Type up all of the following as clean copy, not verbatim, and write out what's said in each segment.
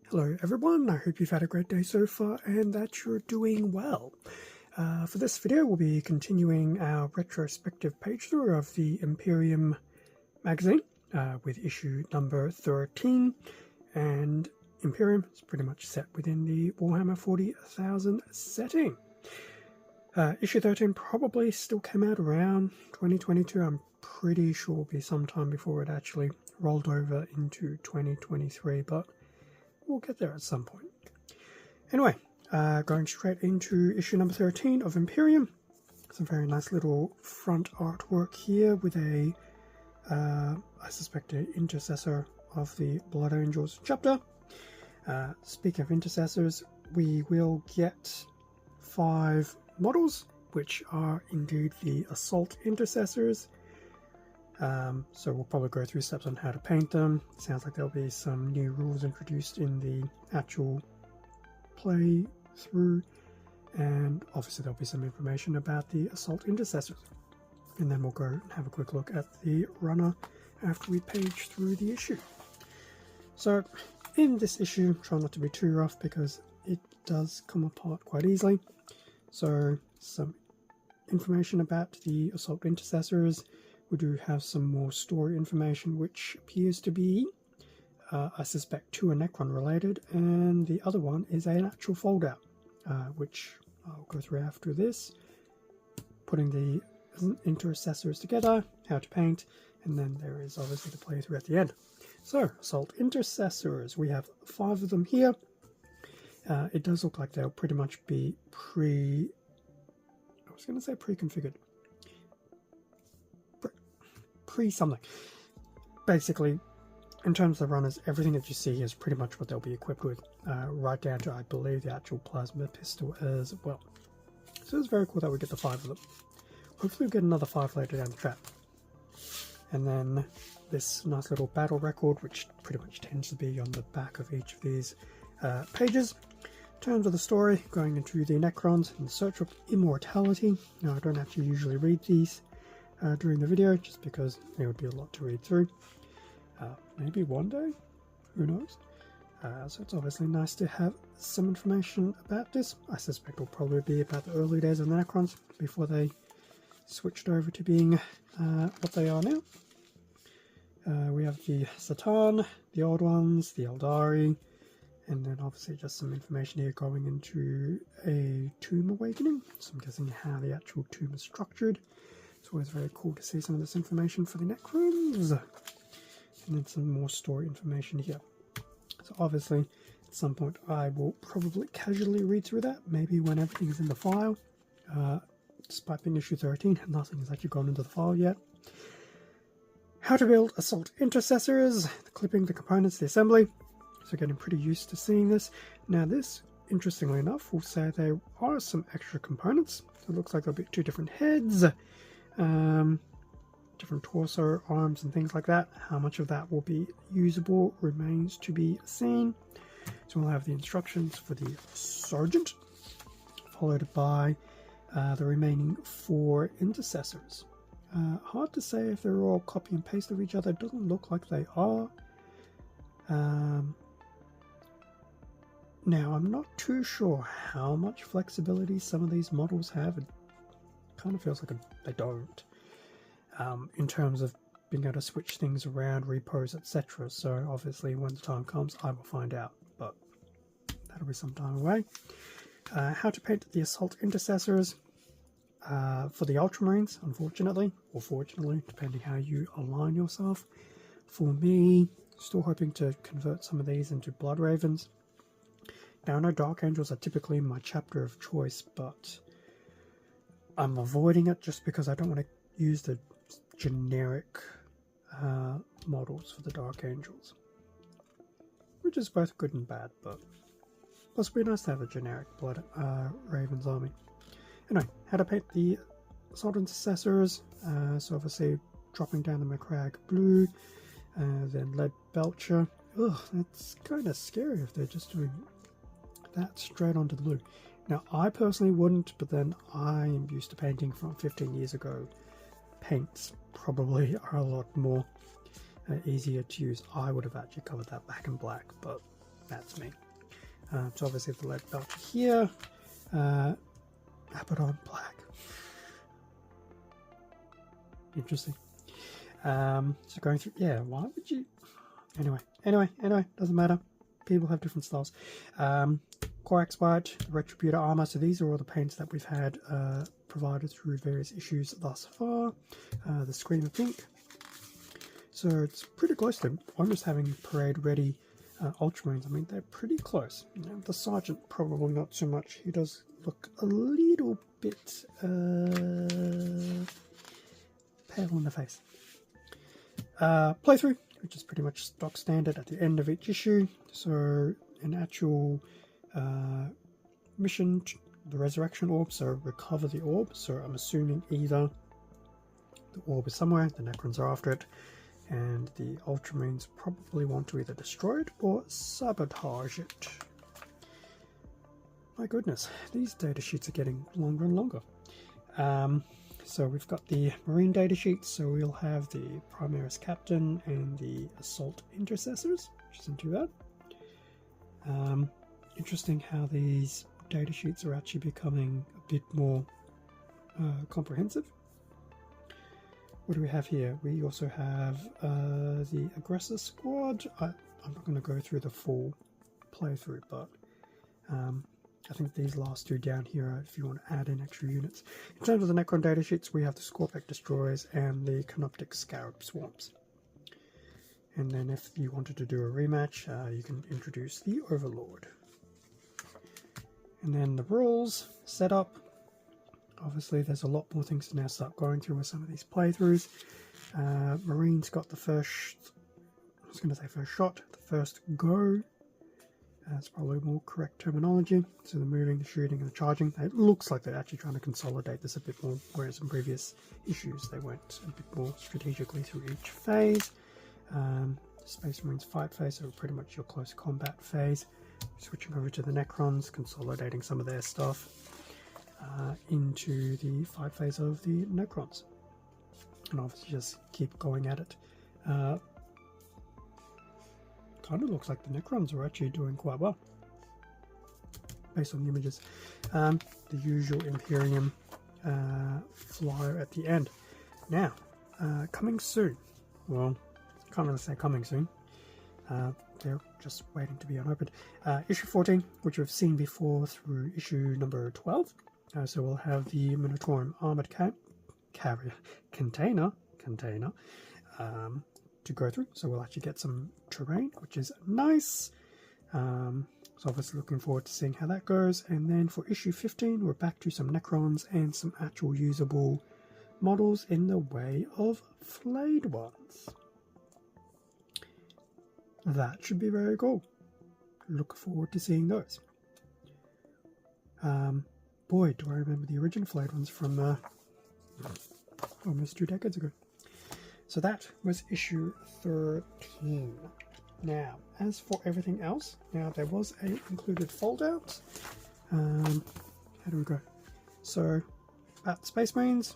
Hello everyone, I hope you've had a great day so far and that you're doing well. For this video we'll be continuing our retrospective page through of the Imperium magazine with issue number 13, and Imperium is pretty much set within the Warhammer 40,000 setting. Issue 13 probably still came out around 2022, I'm pretty sure will be sometime before it actually rolled over into 2023, but we'll get there at some point. Anyway, going straight into issue number 13 of Imperium. Some very nice little front artwork here with a, I suspect, an Intercessor of the Blood Angels chapter. Speaking of Intercessors, we will get 5 models, which are indeed the Assault Intercessors. So we'll probably go through steps on how to paint them. Sounds like there'll be some new rules introduced in the actual play through, and obviously there'll be some information about the Assault Intercessors. And then we'll go and have a quick look at the runner after we page through the issue. So in this issue, try not to be too rough because it does come apart quite easily. So some information about the Assault Intercessors. We do have some more story information, which appears to be, I suspect, 2 are Necron related, and the other one is an actual foldout, which I'll go through after this. Putting the Intercessors together, how to paint, and then there is obviously the playthrough at the end. So, Assault Intercessors, we have 5 of them here. It does look like they'll pretty much be pre-configured. Something. Basically, in terms of the runners, everything that you see is pretty much what they'll be equipped with, right down to, I believe, the actual plasma pistol as well. So it's very cool that we get the 5 of them. Hopefully we'll get another 5 later down the track. And then this nice little battle record, which pretty much tends to be on the back of each of these pages. In terms of the story, going into the Necrons in search of immortality. Now, I don't actually usually read these during the video, just because there would be a lot to read through. Maybe one day, who knows. So it's obviously nice to have some information about this. I suspect it'll probably be about the early days of the Necrons before they switched over to being what they are now. We have the Satan, the Old Ones, the Eldari, and then obviously just some information here going into a tomb awakening. So I'm guessing how the actual tomb is structured. It's always very cool to see some of this information for the Necrons. And then some more story information here. So obviously, at some point I will probably casually read through that, maybe when everything is in the file. Despite being issue 13, nothing has actually gone into the file yet. How to build Assault Intercessors, clipping the components, the assembly. So getting pretty used to seeing this. Now this, interestingly enough, will say there are some extra components. So it looks like there'll be 2 different heads. Different torso, arms and things like that. How much of that will be usable remains to be seen. So we'll have the instructions for the Sergeant, followed by the remaining 4 Intercessors. Hard to say if they're all copy and paste of each other. It doesn't look like they are. Now I'm not too sure how much flexibility some of these models have. It kind of feels like they don't, in terms of being able to switch things around, repos, etc. So obviously when the time comes I will find out, but that'll be some time away. How to paint the Assault Intercessors for the Ultramarines, unfortunately, or fortunately, depending how you align yourself. For me, still hoping to convert some of these into Blood Ravens. Now I know Dark Angels are typically my chapter of choice, but I'm avoiding it just because I don't want to use the generic models for the Dark Angels, which is both good and bad, but plus it'd be nice to have a generic Blood Ravens army. Anyway, how to paint the Assault Intercessors. So obviously dropping down the Macragge blue, then Lead Belcher. Ugh, that's kind of scary if they're just doing that straight onto the blue. Now, I personally wouldn't, but then I am used to painting from 15 years ago. Paints probably are a lot more easier to use. I would have actually covered that back in black, but That's me. So obviously the lead belt here. Abaddon black. Interesting. So going through, yeah, why would you? Anyway, doesn't matter. People have different styles. Corax white, Retributor armor. So these are all the paints that we've had provided through various issues thus far. The Screamer pink. So it's pretty close to almost having parade ready Ultramarines. I mean, they're pretty close. You know, the Sergeant probably not so much. He does look a little bit pale in the face. Playthrough, which is pretty much stock standard at the end of each issue. So an actual mission, the Resurrection Orb, so recover the orb. So I'm assuming either the orb is somewhere, the Necrons are after it, and the Ultramarines probably want to either destroy it or sabotage it. My goodness, these datasheets are getting longer and longer. So we've got the Marine datasheets, so we'll have the Primaris Captain and the Assault Intercessors, which isn't too bad. Interesting how these datasheets are actually becoming a bit more comprehensive. What do we have here? We also have the Aggressor Squad. I'm not going to go through the full playthrough, but I think these last two down here are if you want to add in extra units. In terms of the Necron datasheets, we have the Scorpec Destroyers and the Canoptic Scarab Swarms. And then if you wanted to do a rematch, you can introduce the Overlord. And then the rules setup. Obviously, there's a lot more things to now start going through with some of these playthroughs. Marines got the first, I was going to say first shot, the first go. That's probably more correct terminology. So the moving, the shooting, and the charging. It looks like they're actually trying to consolidate this a bit more, whereas in previous issues they went a bit more strategically through each phase. Space Marines fight phase, so pretty much your close combat phase. Switching over to the Necrons, consolidating some of their stuff into the fight phase of the Necrons. And obviously just keep going at it. Kind of looks like the Necrons are actually doing quite well based on the images. The usual Imperium flyer at the end. Now, coming soon. Well, can't really say coming soon. They're just waiting to be unopened. Issue 14, which we've seen before through issue number 12. So we'll have the Minotaurium Armored Carrier container to go through. So we'll actually get some terrain, which is nice. So obviously looking forward to seeing how that goes. And then for issue 15, we're back to some Necrons and some actual usable models in the way of flayed ones. That should be very cool. Look forward to seeing those. Boy, do I remember the original flayed ones from almost 2 decades ago. So that was issue 13. Now, as for everything else, now there was a included fold-out. How do we go? So, at Space Marines,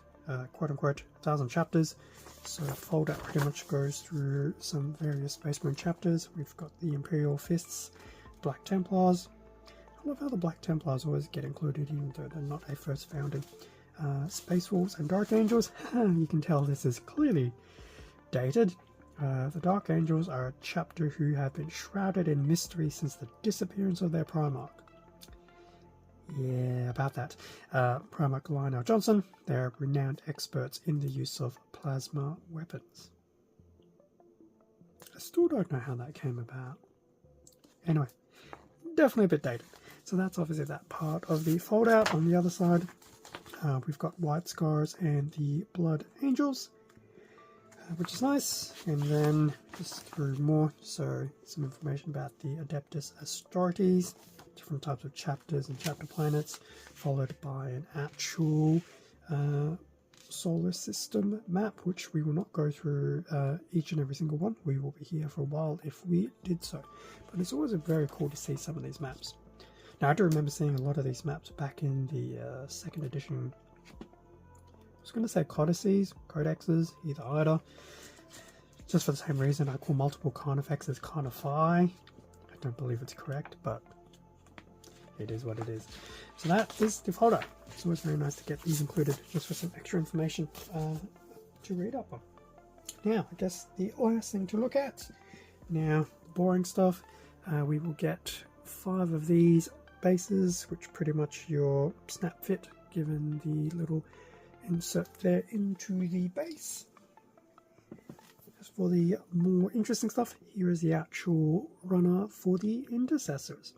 quote-unquote, 1,000 chapters. So fold-out pretty much goes through some various Space Marine chapters. We've got the Imperial Fists, Black Templars. I love how the Black Templars always get included, even though they're not a first founding. Space Wolves and Dark Angels. You can tell this is clearly dated. The Dark Angels are a chapter who have been shrouded in mystery since the disappearance of their Primarch. Yeah, about that. Primarch Lionel Johnson. They're renowned experts in the use of plasma weapons. I still don't know how that came about. Anyway, definitely a bit dated. So that's obviously that part of the fold out. On the other side, we've got White Scars and the Blood Angels, which is nice. And then just through more, so some information about the Adeptus Astartes, different types of chapters and chapter planets, followed by an actual solar system map, which we will not go through each and every single one. We will be here for a while if we did so. But it's always very cool to see some of these maps. Now, I do remember seeing a lot of these maps back in the second edition. I was going to say codices, codexes, either. Just for the same reason, I call multiple carnifexes carnify. I don't believe it's correct, but it is what it is. So that is the folder. It's always very nice to get these included just for some extra information to read up on. Now, I guess the last thing to look at, now boring stuff, we will get 5 of these bases, which pretty much your snap fit, given the little insert there into the base. As for the more interesting stuff, here is the actual runner for the Intercessors.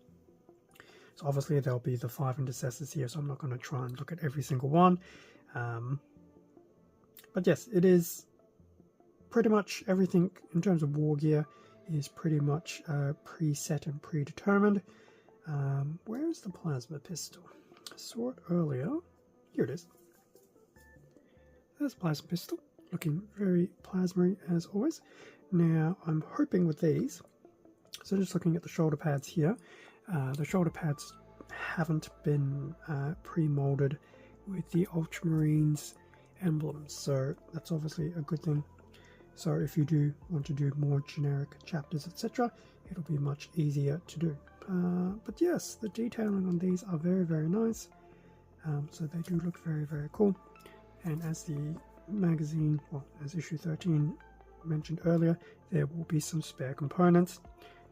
So obviously there'll be the 5 Intercessors here, so I'm not going to try and look at every single one. But yes, it is pretty much everything in terms of war gear is pretty much preset and predetermined. Where is the plasma pistol? I saw it earlier. Here it is. There's a plasma pistol, looking very plasma-y as always. Now I'm hoping with these, so just looking at the shoulder pads here, the shoulder pads haven't been pre-molded with the Ultramarines emblems, so that's obviously a good thing. So if you do want to do more generic chapters, etc., it'll be much easier to do. But yes, the detailing on these are very, very nice. So they do look very, very cool. And as the magazine, well, as issue 13 mentioned earlier, there will be some spare components.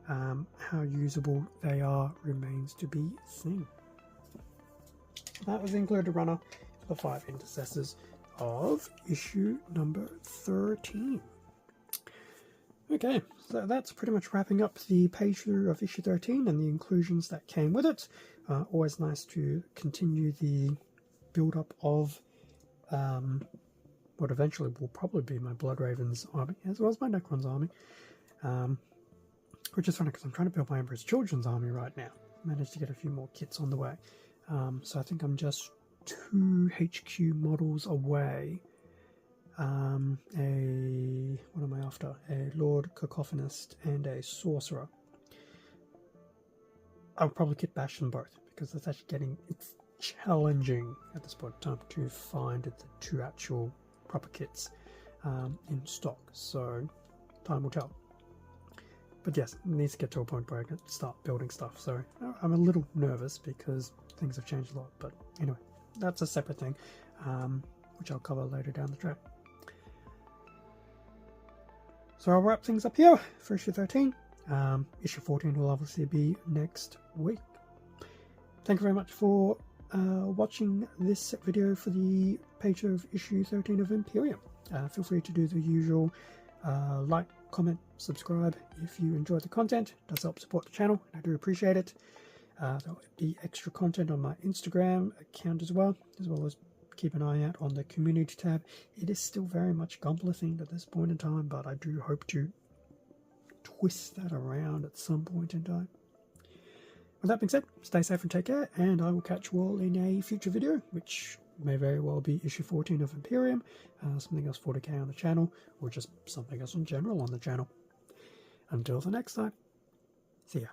How usable they are remains to be seen. That was the included runner for the 5 Intercessors of issue number 13. Okay, so that's pretty much wrapping up the page through of issue 13 and the inclusions that came with it. Always nice to continue the build-up of what eventually will probably be my Blood Ravens army, as well as my Necrons army. Which is funny because I'm trying to build my Emperor's Children's army right now. Managed to get a few more kits on the way. So I think I'm just 2 HQ models away. What am I after? A Lord Cacophonist and a Sorcerer. I'll probably kit bash them both because it's actually getting challenging at this point in time to find the 2 actual proper kits in stock. So time will tell. But yes, it needs to get to a point where I can start building stuff. So I'm a little nervous because things have changed a lot. But anyway, that's a separate thing, which I'll cover later down the track. So I'll wrap things up here for issue 13. Issue 14 will obviously be next week. Thank you very much for watching this video for the page of issue 13 of Imperium. Feel free to do the usual like, comment, subscribe if you enjoyed the content. It does help support the channel, and I do appreciate it. There'll be extra content on my Instagram account as well as keep an eye out on the community tab. It is still very much Gumpler themed at this point in time, but I do hope to twist that around at some point in time. With that being said, stay safe and take care, and I will catch you all in a future video, which may very well be issue 14 of Imperium, something else 40k on the channel, or just something else in general on the channel. Until the next time, see ya.